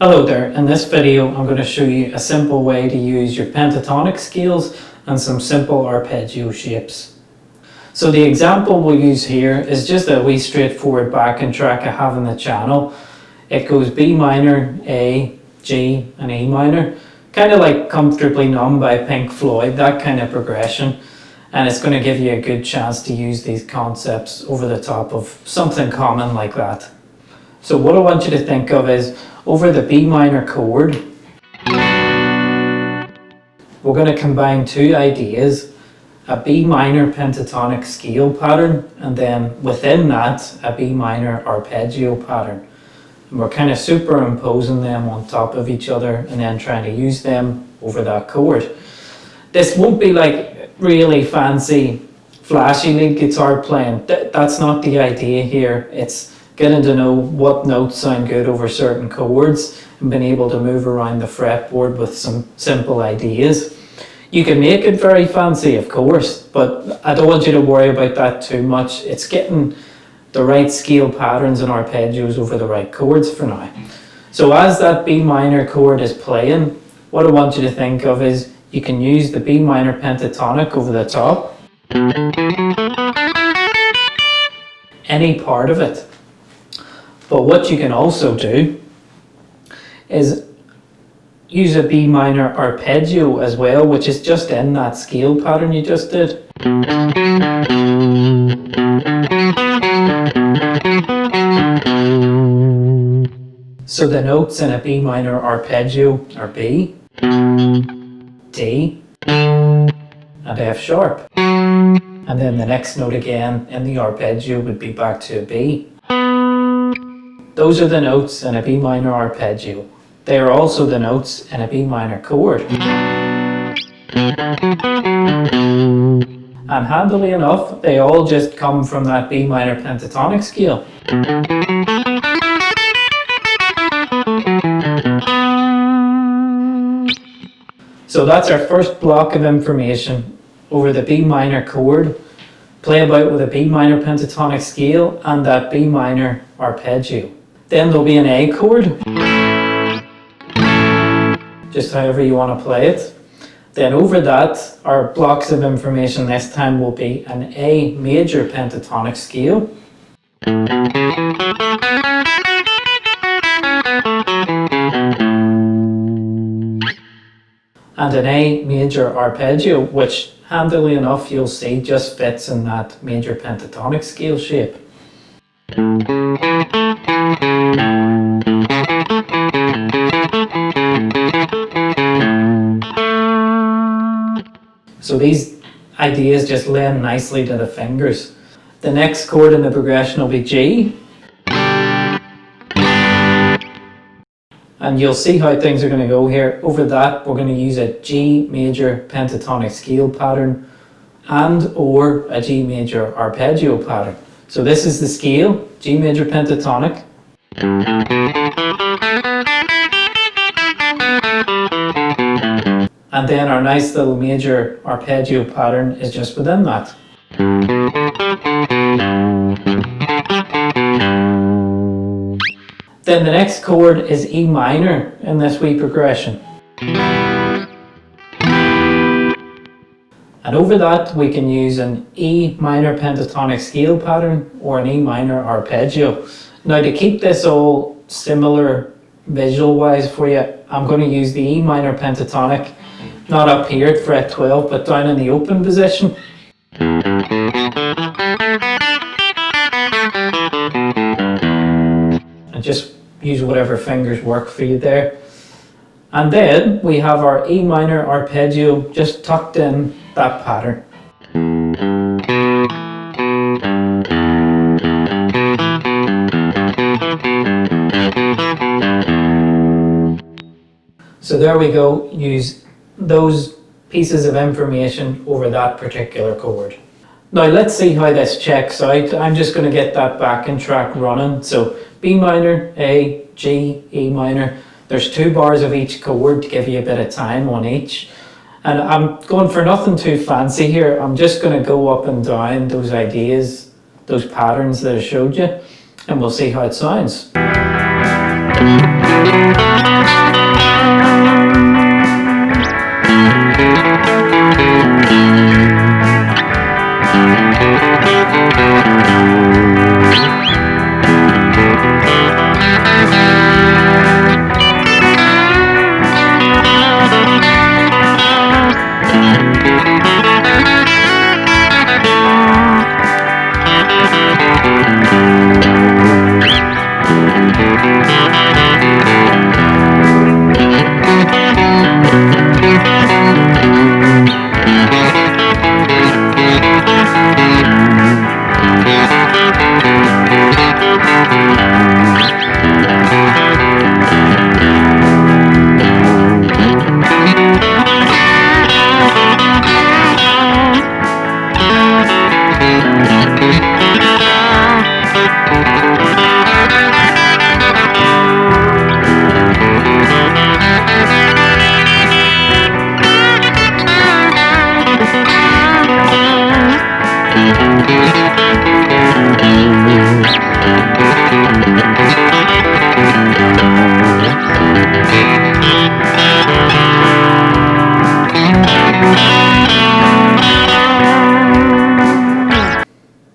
Hello there, in this video I'm going to show you a simple way to use your pentatonic scales and some simple arpeggio shapes. So the example we'll use here is just a wee straightforward backing track I have in the channel. It goes B minor, A, G and E minor, kind of like Comfortably Numb by Pink Floyd, that kind of progression, and it's going to give you a good chance to use these concepts over the top of something common like that. So what I want you to think of is, over the B minor chord, we're going to combine two ideas, a B minor pentatonic scale pattern, and then within that, a B minor arpeggio pattern. And we're kind of superimposing them on top of each other and then trying to use them over that chord. This won't be like really fancy, flashy lead guitar playing. That's not the idea here. It's getting to know what notes sound good over certain chords and being able to move around the fretboard with some simple ideas. You can make it very fancy, of course, but I don't want you to worry about that too much. It's getting the right scale patterns and arpeggios over the right chords for now. So as that B minor chord is playing, what I want you to think of is you can use the B minor pentatonic over the top, any part of it. But what you can also do is use a B minor arpeggio as well, which is just in that scale pattern you just did. So the notes in a B minor arpeggio are B, D, and F sharp. And then the next note again in the arpeggio would be back to a B. Those are the notes in a B minor arpeggio. They are also the notes in a B minor chord. And handily enough, they all just come from that B minor pentatonic scale. So that's our first block of information over the B minor chord. Play about with a B minor pentatonic scale and that B minor arpeggio. Then there'll be an A chord, just however you want to play it. Then over that, our blocks of information this time will be an A major pentatonic scale, and an A major arpeggio, which handily enough you'll see just fits in that major pentatonic scale shape. So these ideas just lend nicely to the fingers. The next chord in the progression will be G. And you'll see how things are going to go here. Over that, we're going to use a G major pentatonic scale pattern and or a G major arpeggio pattern. So this is the scale, G major pentatonic. And then our nice little major arpeggio pattern is just within that. Then the next chord is E minor in this wee progression. And over that we can use an E minor pentatonic scale pattern or an E minor arpeggio. Now to keep this all similar visual wise for you, I'm going to use the E minor pentatonic, not up here at fret 12, but down in the open position. And just use whatever fingers work for you there. And then we have our E minor arpeggio just tucked in that pattern. So there we go, use those pieces of information over that particular chord. Now let's see how this checks out. I'm just going to get that backing track running. So B minor, A, G, E minor. There's 2 bars of each chord to give you a bit of time on each. And I'm going for nothing too fancy here. I'm just going to go up and down those ideas, those patterns that I showed you, and we'll see how it sounds.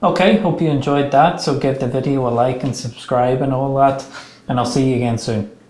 Okay, hope you enjoyed that. So give the video a like and subscribe and all that, and I'll see you again soon.